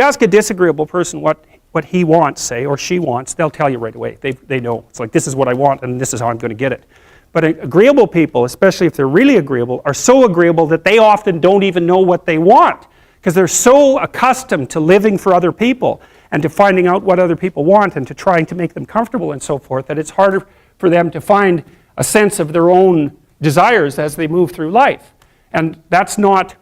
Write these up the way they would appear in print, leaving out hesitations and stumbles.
Ask a disagreeable person what he wants, say, or she wants, they'll tell you right away. They know. It's like, this is what I want and this is how I'm going to get it. But agreeable people, especially if they're really agreeable, are so agreeable that they often don't even know what they want, because they're so accustomed to living for other people and to finding out what other people want and to trying to make them comfortable and so forth, that it's harder for them to find a sense of their own desires as they move through life. And that's not,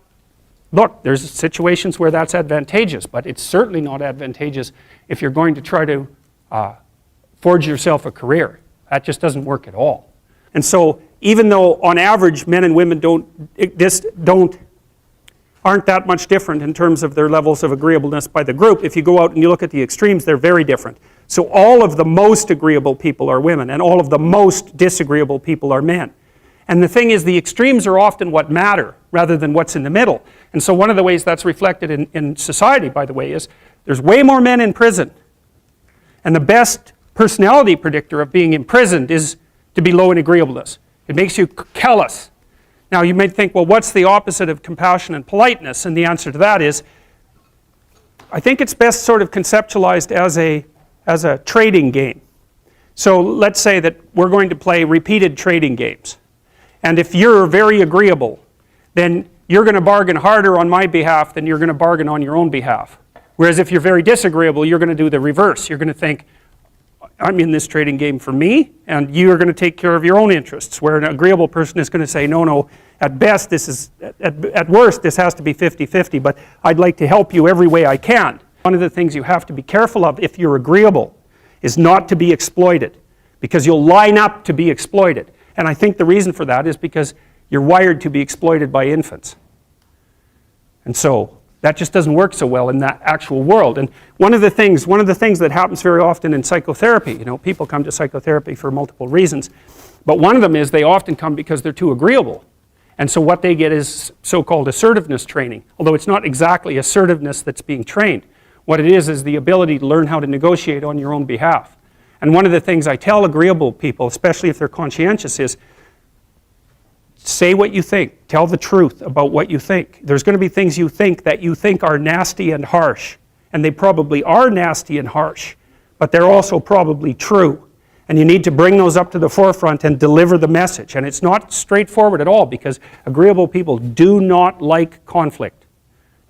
look, there's situations where that's advantageous, but it's certainly not advantageous if you're going to try to forge yourself a career. That just doesn't work at all. And so even though on average men and women aren't that much different in terms of their levels of agreeableness by the group, if you go out and you look at the extremes, they're very different. So all of the most agreeable people are women, and all of the most disagreeable people are men. And the thing is, the extremes are often what matter rather than what's in the middle. And so one of the ways that's reflected in society, by the way, is there's way more men in prison. And the best personality predictor of being imprisoned is to be low in agreeableness. It makes you callous. Now you might think, well, what's the opposite of compassion and politeness? And the answer to that is, I think it's best sort of conceptualized as a trading game. So let's say that we're going to play repeated trading games. And if you're very agreeable, then you're going to bargain harder on my behalf than you're going to bargain on your own behalf. Whereas if you're very disagreeable, you're going to do the reverse. You're going to think, I'm in this trading game for me, and you're going to take care of your own interests. Where an agreeable person is going to say, no, at best, at worst, this has to be 50-50, but I'd like to help you every way I can. One of the things you have to be careful of if you're agreeable is not to be exploited, because you'll line up to be exploited. And I think the reason for that is because you're wired to be exploited by infants. And so that just doesn't work so well in that actual world. And one of the things that happens very often in psychotherapy, people come to psychotherapy for multiple reasons, but one of them is they often come because they're too agreeable. And so what they get is so-called assertiveness training, although it's not exactly assertiveness that's being trained. What it is the ability to learn how to negotiate on your own behalf. And one of the things I tell agreeable people, especially if they're conscientious, is say what you think. Tell the truth about what you think. There's going to be things you think that you think are nasty and harsh. And they probably are nasty and harsh. But they're also probably true. And you need to bring those up to the forefront and deliver the message. And it's not straightforward at all, because agreeable people do not like conflict.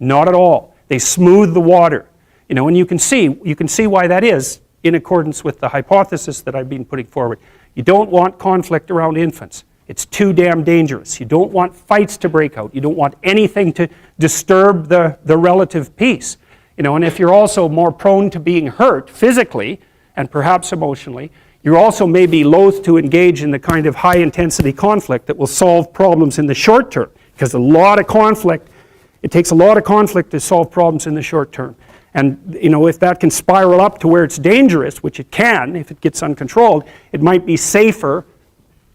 Not at all. They smooth the water. And you can see why that is in accordance with the hypothesis that I've been putting forward. You don't want conflict around infants. It's too damn dangerous. You don't want fights to break out. You don't want anything to disturb the relative peace. And if you're also more prone to being hurt physically and perhaps emotionally, you also may be loath to engage in the kind of high-intensity conflict that will solve problems in the short term, because it takes a lot of conflict to solve problems in the short term. And if that can spiral up to where it's dangerous, which it can if it gets uncontrolled, it might be safer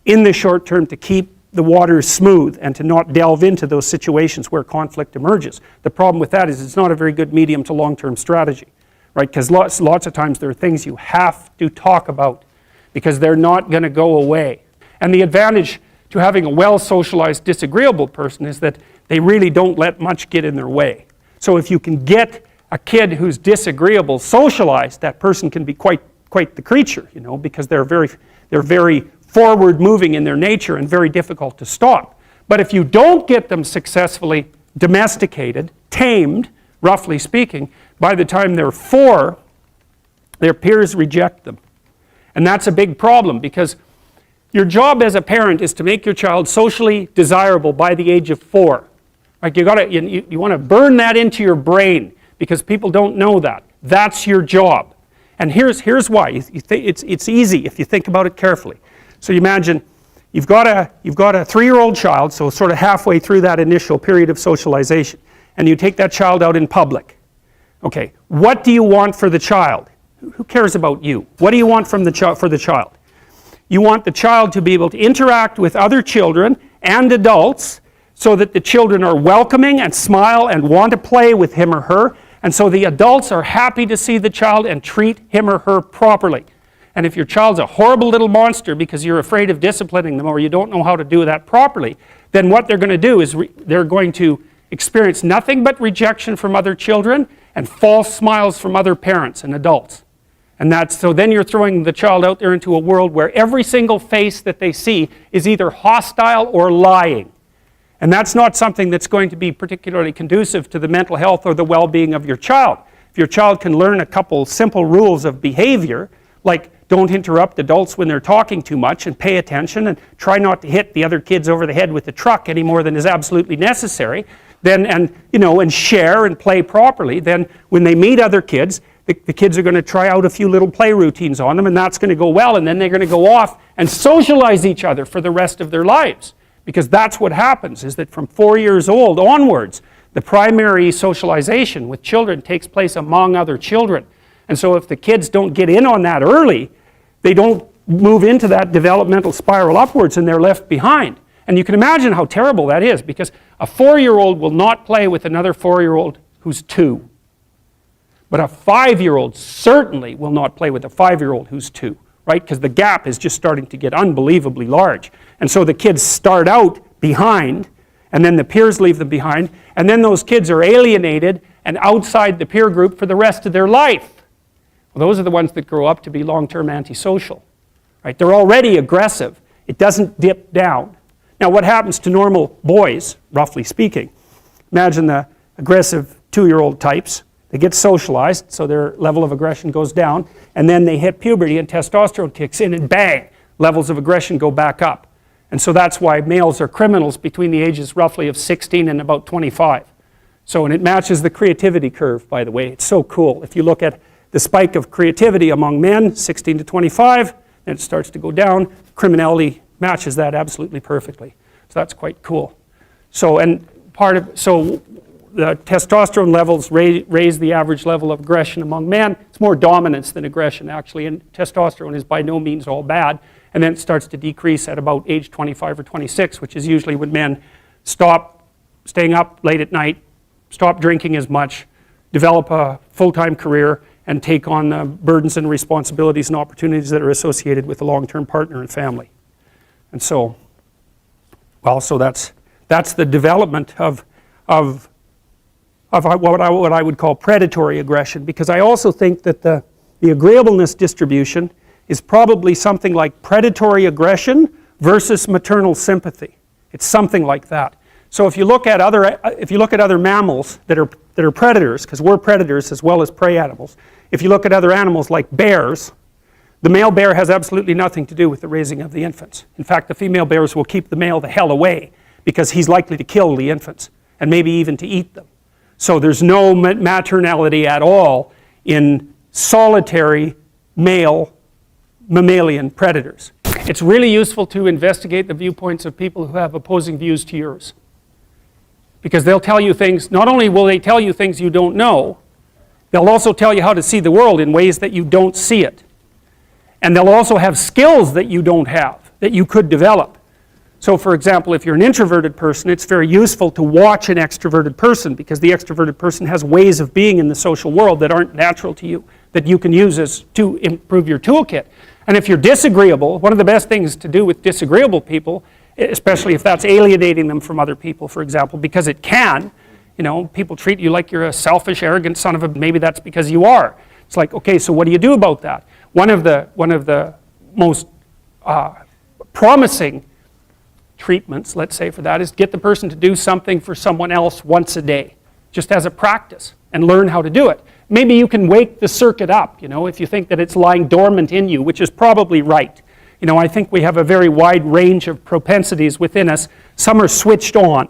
in the short term to keep the waters smooth and to not delve into those situations where conflict emerges. The problem with that is it's not a very good medium to long-term strategy, right? Because lots of times there are things you have to talk about because they're not going to go away. And the advantage to having a well-socialized disagreeable person is that they really don't let much get in their way. So if you can get a kid who's disagreeable socialized, that person can be quite the creature, because they're very forward-moving in their nature and very difficult to stop. But if you don't get them successfully domesticated, tamed, roughly speaking, by the time they're 4, their peers reject them. And that's a big problem, because your job as a parent is to make your child socially desirable by the age of 4. Like you want to burn that into your brain, because people don't know that. That's your job. And here's why. It's easy if you think about it carefully. So you imagine you've got a 3-year-old child, so sort of halfway through that initial period of socialization, and you take that child out in public. Okay, what do you want for the child? Who cares about you? What do you want for the child? You want the child to be able to interact with other children and adults so that the children are welcoming and smile and want to play with him or her, and so the adults are happy to see the child and treat him or her properly. And if your child's a horrible little monster because you're afraid of disciplining them or you don't know how to do that properly, then what they're going to do is they're going to experience nothing but rejection from other children, and false smiles from other parents and adults. And so then you're throwing the child out there into a world where every single face that they see is either hostile or lying. And that's not something that's going to be particularly conducive to the mental health or the well-being of your child. If your child can learn a couple simple rules of behavior, like don't interrupt adults when they're talking too much and pay attention and try not to hit the other kids over the head with the truck any more than is absolutely necessary, then, and share and play properly, then when they meet other kids, the kids are going to try out a few little play routines on them, and that's going to go well, and then they're going to go off and socialize each other for the rest of their lives. Because that's what happens, is that from 4 years old onwards, the primary socialization with children takes place among other children. And so if the kids don't get in on that early, they don't move into that developmental spiral upwards and they're left behind. And you can imagine how terrible that is, because a 4-year-old will not play with another 4-year-old who's 2. But a 5-year-old certainly will not play with a 5-year-old who's 2, right? Because the gap is just starting to get unbelievably large. And so the kids start out behind, and then the peers leave them behind, and then those kids are alienated and outside the peer group for the rest of their life. Well, those are the ones that grow up to be long-term antisocial, right? They're already aggressive. It doesn't dip down. Now, what happens to normal boys, roughly speaking? Imagine the aggressive 2-year-old types. They get socialized, so their level of aggression goes down, and then they hit puberty and testosterone kicks in, and bang, levels of aggression go back up. And so that's why males are criminals between the ages roughly of 16 and about 25. So, and it matches the creativity curve, by the way. It's so cool. If you look at the spike of creativity among men, 16 to 25, then it starts to go down. Criminality matches that absolutely perfectly. So that's quite cool. So, and so the testosterone levels raise the average level of aggression among men. It's more dominance than aggression, actually, and testosterone is by no means all bad. And then it starts to decrease at about age 25 or 26, which is usually when men stop staying up late at night, stop drinking as much, develop a full-time career, and take on the burdens and responsibilities and opportunities that are associated with a long-term partner and family. And so, well, so that's the development of what I would call predatory aggression, because I also think that the agreeableness distribution is probably something like predatory aggression versus maternal sympathy. It's something like that. So if you look at other mammals that are predators, because we're predators as well as prey animals, if you look at other animals like bears, the male bear has absolutely nothing to do with the raising of the infants. In fact, the female bears will keep the male the hell away because he's likely to kill the infants and maybe even to eat them. So there's no maternality at all in solitary male mammalian predators. It's really useful to investigate the viewpoints of people who have opposing views to yours. Because they'll tell you things, not only will they tell you things you don't know, they'll also tell you how to see the world in ways that you don't see it. And they'll also have skills that you don't have, that you could develop. So for example, if you're an introverted person, it's very useful to watch an extroverted person, because the extroverted person has ways of being in the social world that aren't natural to you, that you can use to improve your toolkit. And if you're disagreeable, one of the best things to do with disagreeable people, especially if that's alienating them from other people, for example, because it can, people treat you like you're a selfish, arrogant son of a, maybe that's because you are. It's like, okay, so what do you do about that? One of the most promising treatments, let's say, for that is get the person to do something for someone else once a day, just as a practice, and learn how to do it. Maybe you can wake the circuit up, if you think that it's lying dormant in you, which is probably right. I think we have a very wide range of propensities within us. Some are switched on,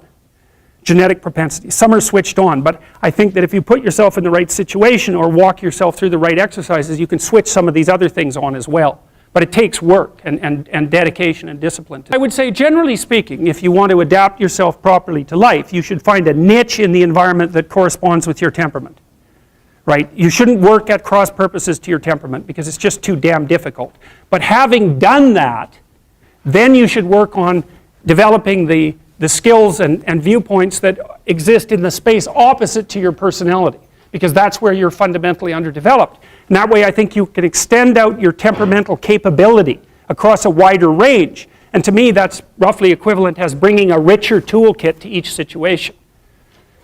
genetic propensities. Some are switched on, but I think that if you put yourself in the right situation or walk yourself through the right exercises, you can switch some of these other things on as well. But it takes work and dedication and discipline. I would say, generally speaking, if you want to adapt yourself properly to life, you should find a niche in the environment that corresponds with your temperament. Right? You shouldn't work at cross purposes to your temperament because it's just too damn difficult. But having done that, then you should work on developing the skills and viewpoints that exist in the space opposite to your personality, because that's where you're fundamentally underdeveloped. And that way I think you can extend out your temperamental capability across a wider range. And to me that's roughly equivalent as bringing a richer toolkit to each situation.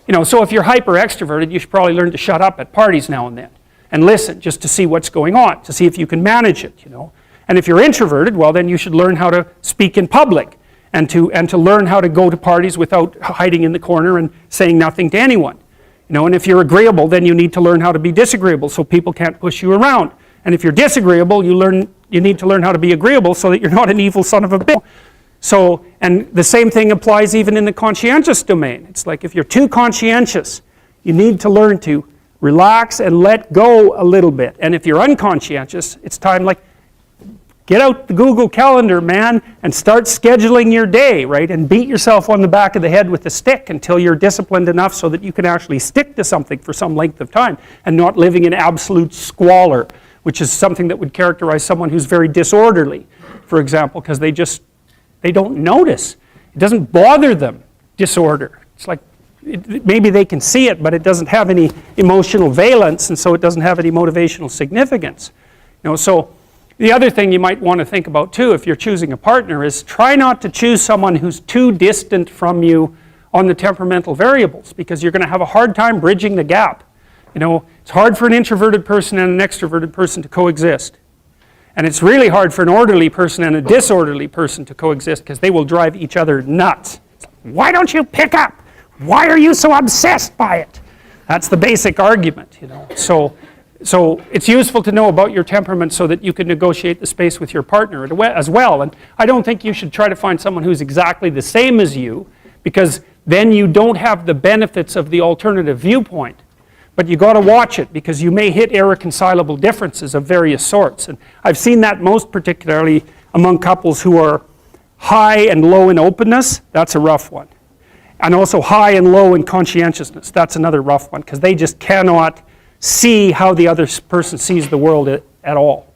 You know, so if you're hyper extroverted, you should probably learn to shut up at parties now and then and listen just to see what's going on, to see if you can manage it, you know. And if you're introverted, well, then you should learn how to speak in public and to learn how to go to parties without hiding in the corner and saying nothing to anyone. You know, and if you're agreeable, then you need to learn how to be disagreeable so people can't push you around. And if you're disagreeable, you need to learn how to be agreeable so that you're not an evil son of a bitch. So, and the same thing applies even in the conscientious domain. It's like if you're too conscientious, you need to learn to relax and let go a little bit. And if you're unconscientious, it's time like, get out the Google Calendar, man, and start scheduling your day, right? And beat yourself on the back of the head with a stick until you're disciplined enough so that you can actually stick to something for some length of time and not living in absolute squalor, which is something that would characterize someone who's very disorderly, for example, because they don't notice. It doesn't bother them, disorder. It's like, maybe they can see it, but it doesn't have any emotional valence, and so it doesn't have any motivational significance. You know, so the other thing you might want to think about too, if you're choosing a partner, is try not to choose someone who's too distant from you on the temperamental variables, because you're going to have a hard time bridging the gap. You know, it's hard for an introverted person and an extroverted person to coexist. And it's really hard for an orderly person and a disorderly person to coexist because they will drive each other nuts. Why don't you pick up? Why are you so obsessed by it? That's the basic argument, you know. So it's useful to know about your temperament so that you can negotiate the space with your partner as well. And I don't think you should try to find someone who's exactly the same as you, because then you don't have the benefits of the alternative viewpoint. But you got to watch it, because you may hit irreconcilable differences of various sorts. And I've seen that most particularly among couples who are high and low in openness. That's a rough one. And also high and low in conscientiousness. That's another rough one, because they just cannot see how the other person sees the world at all.